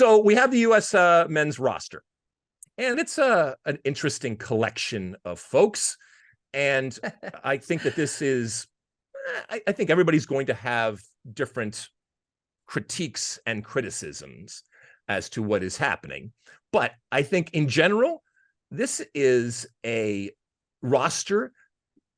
So we have the U.S. men's roster, and it's an interesting collection of folks. And I think that this is, I think everybody's going to have different critiques and criticisms as to what is happening. But I think in general, this is a roster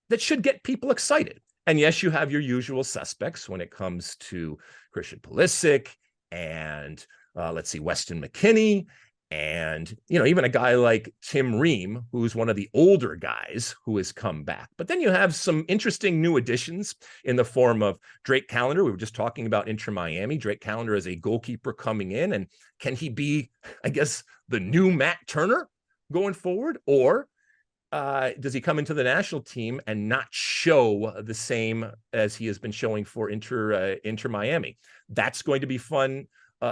that should get people excited. And yes, you have your usual suspects when it comes to Christian Pulisic and let's see, Weston McKennie, and, you know, even a guy like Tim Ream, who's one of the older guys who has come back. But then you have some interesting new additions in the form of Drake Callender. We were just talking about Inter Miami. Drake Callender as a goalkeeper coming in. And can he be, I guess, the new Matt Turner going forward? Or does he come into the national team and not show the same as he has been showing for Inter Miami? That's going to be fun.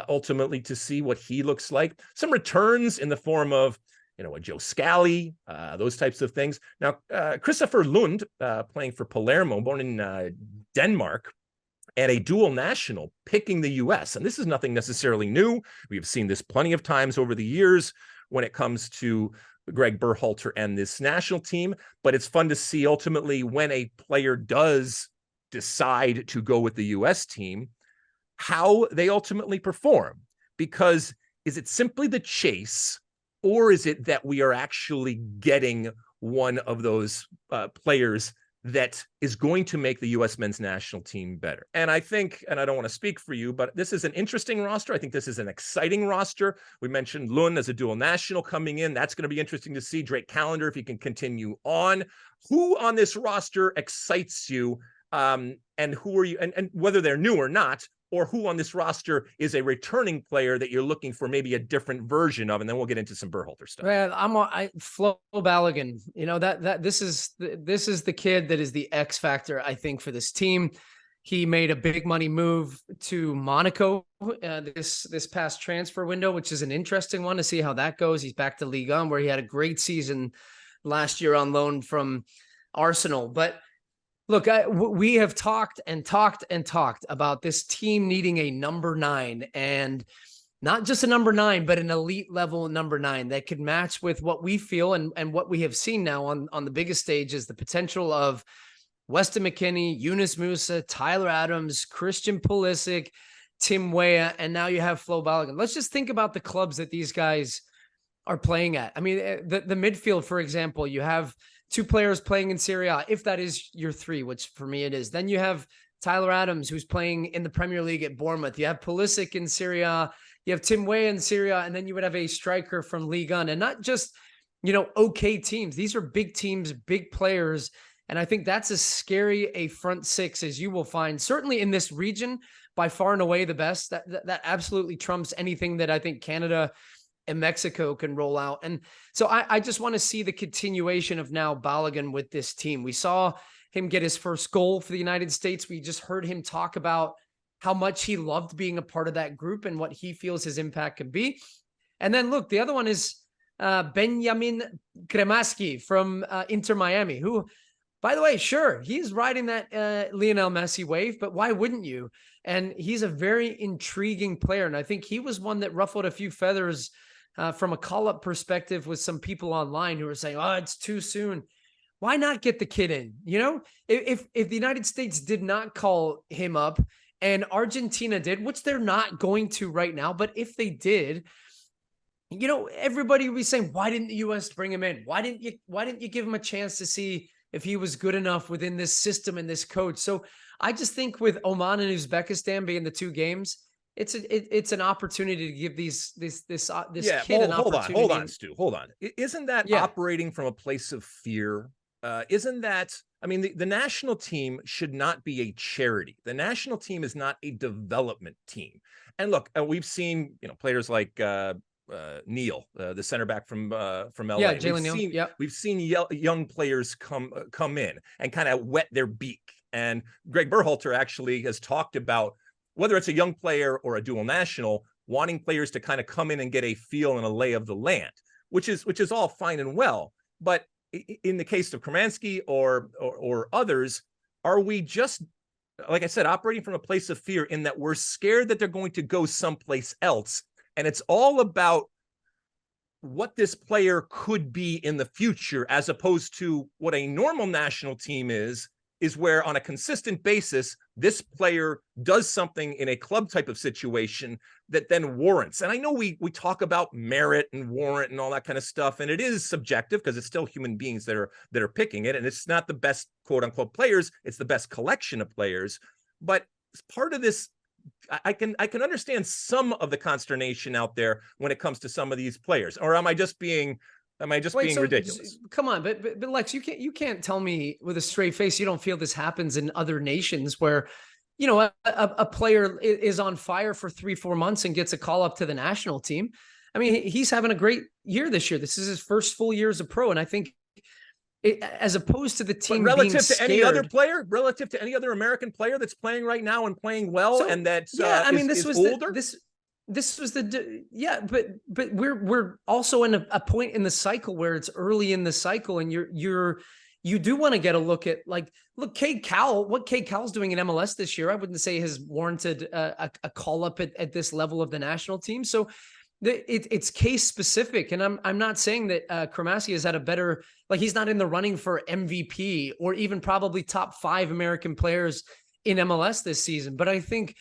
Ultimately, to see what he looks like. Some returns in the form of, you know, a Joe Scally, those types of things. Now, Christopher Lund, playing for Palermo, born in Denmark, and a dual national picking the U.S. And this is nothing necessarily new. We've seen this plenty of times over the years when it comes to Greg Berhalter and this national team. But it's fun to see ultimately when a player does decide to go with the U.S. team, how they ultimately perform. Because is it simply the chase, or is it that we are actually getting one of those players that is going to make the U.S. men's national team better? And I think, and I don't want to speak for you, but this is an interesting roster. I think this is an exciting roster. We mentioned Lund as a dual national coming in. That's going to be interesting to see. Drake Callender, if he can continue on. Who on this roster excites you? And who are you, and whether they're new or not, or who on this roster is a returning player that you're looking for maybe a different version of, and then we'll get into some Berhalter stuff. Well, Flo Balogun. You know, this is the kid that is the X factor, I think, for this team. He made a big money move to Monaco this past transfer window, which is an interesting one to see how that goes. He's back to Ligue 1, where he had a great season last year on loan from Arsenal, but. Look, we have talked about this team needing a number 9, and not just a number 9, but an elite level number 9 that could match with what we feel and what we have seen now on the biggest stage is the potential of Weston McKennie, Yunus Musa, Tyler Adams, Christian Pulisic, Tim Weah, and now you have Flo Balogun. Let's just think about the clubs that these guys are playing at. I mean, the midfield, for example, you have 2 players playing in Serie A, if that is your 3, which for me it is. Then you have Tyler Adams, who's playing in the Premier League at Bournemouth. You have Pulisic in Serie A. You have Tim Weah in Serie A, and then you would have a striker from Ligue 1. And not just, you know, okay teams. These are big teams, big players. And I think that's as scary a front 6 as you will find, certainly in this region, by far and away the best. That absolutely trumps anything that I think Canada and Mexico can roll out. And so I just want to see the continuation of now Balogun with this team. We saw him get his first goal for the United States. We just heard him talk about how much he loved being a part of that group and what he feels his impact can be. And then look, the other one is Ben Cremashci from Inter Miami, who, by the way, sure, he's riding that Lionel Messi wave, but why wouldn't you? And he's a very intriguing player. And I think he was one that ruffled a few feathers from a call-up perspective with some people online who were saying, oh, it's too soon. Why not get the kid in? You know, if the United States did not call him up and Argentina did, which they're not going to right now, but if they did, you know, everybody would be saying, why didn't the U.S. bring him in? Why didn't you give him a chance to see if he was good enough within this system and this coach? So I just think with Oman and Uzbekistan being the 2 games, it's an opportunity to give this kid an opportunity. Hold on, Stu. Hold on. Isn't that operating from a place of fear? Isn't that? I mean, the national team should not be a charity. The national team is not a development team. And look, we've seen, you know, players like Neal, the center back from LA. Yeah, Jalen Neal. Yeah, we've seen young players come in and kind of wet their beak. And Greg Berhalter actually has talked about, whether it's a young player or a dual national, wanting players to kind of come in and get a feel and a lay of the land, which is all fine and well. But in the case of Cremashci or others, are we just, like I said, operating from a place of fear in that we're scared that they're going to go someplace else And it's all about what this player could be in the future, as opposed to what a normal national team is where on a consistent basis, this player does something in a club type of situation that then warrants. And I know we talk about merit and warrant and all that kind of stuff, and it is subjective because it's still human beings that are picking it. And it's not the best quote unquote players, it's the best collection of players. But part of this, I can understand some of the consternation out there when it comes to some of these players. Or am I just being ridiculous? Come on, but Lex, you can't tell me with a straight face you don't feel this happens in other nations where, you know, a player is on fire for 3-4 months and gets a call up to the national team. I mean, he's having a great year this year. This is his first full year as a pro, and I think as opposed to the team relative being to scared, any other player, relative to any other American player that's playing right now and playing well, and that's this was older. This was but we're also in a point in the cycle where it's early in the cycle, and you do want to get a look at, like, look, Cade Cowell, what Cade Cowell's doing in MLS this year, I wouldn't say has warranted a call up at this level of the national team. So it's case specific, and I'm not saying that Cremashci has had a better, like, he's not in the running for MVP or even probably top 5 American players in MLS this season. But I think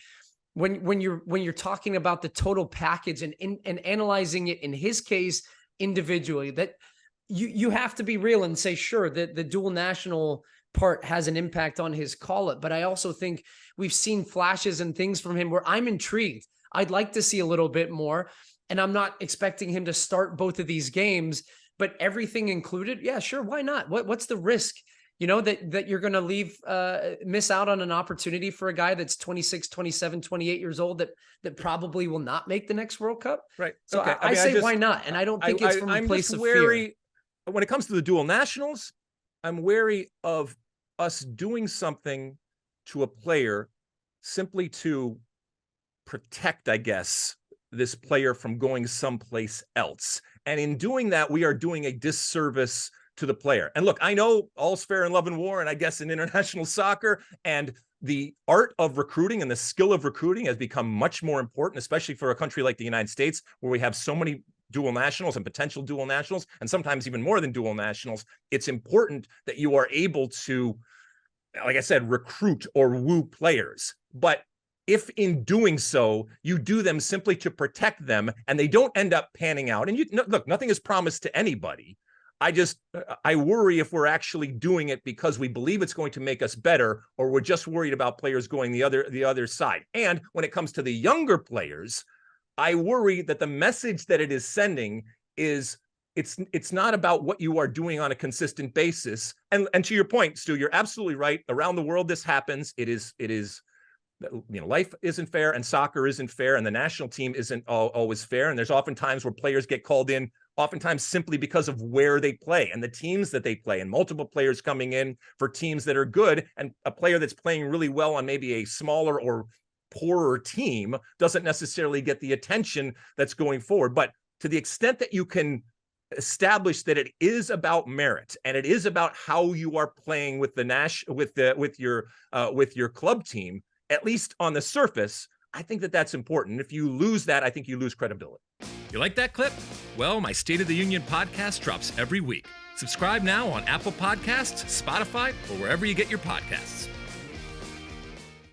when you're talking about the total package and analyzing it in his case individually, that you have to be real and say, sure, that the dual national part has an impact on his call up. But I also think we've seen flashes and things from him where I'm intrigued. I'd like to see a little bit more. And I'm not expecting him to start both of these games, but everything included, yeah, sure, why not? What's the risk? You know, that you're going to miss out on an opportunity for a guy that's 26, 27, 28 years old that probably will not make the next World Cup. Right. So okay. I say, why not? And I don't think it's from a place of fear. When it comes to the dual nationals, I'm wary of us doing something to a player simply to protect, I guess, this player from going someplace else. And in doing that, we are doing a disservice to the player. And look, I know all's fair in love and war, and I guess in international soccer, and the art of recruiting and the skill of recruiting has become much more important, especially for a country like the United States, where we have so many dual nationals and potential dual nationals, and sometimes even more than dual nationals. It's important that you are able to, like I said, recruit or woo players. But if in doing so, you do them simply to protect them and they don't end up panning out, and look, nothing is promised to anybody. I worry if we're actually doing it because we believe it's going to make us better, or we're just worried about players going the other side. And when it comes to the younger players, I worry that the message that it is sending is it's not about what you are doing on a consistent basis. And to your point, Stu, you're absolutely right. Around the world, this happens. It is, you know, life isn't fair and soccer isn't fair, and the national team isn't always fair. And there's often times where players get called in, oftentimes simply because of where they play and the teams that they play, and multiple players coming in for teams that are good, and a player that's playing really well on maybe a smaller or poorer team doesn't necessarily get the attention that's going forward. But to the extent that you can establish that it is about merit and it is about how you are playing with with your club team, at least on the surface, I think that that's important. If you lose that, I think you lose credibility. You like that clip? Well, my State of the Union podcast drops every week. Subscribe now on Apple Podcasts, Spotify, or wherever you get your podcasts.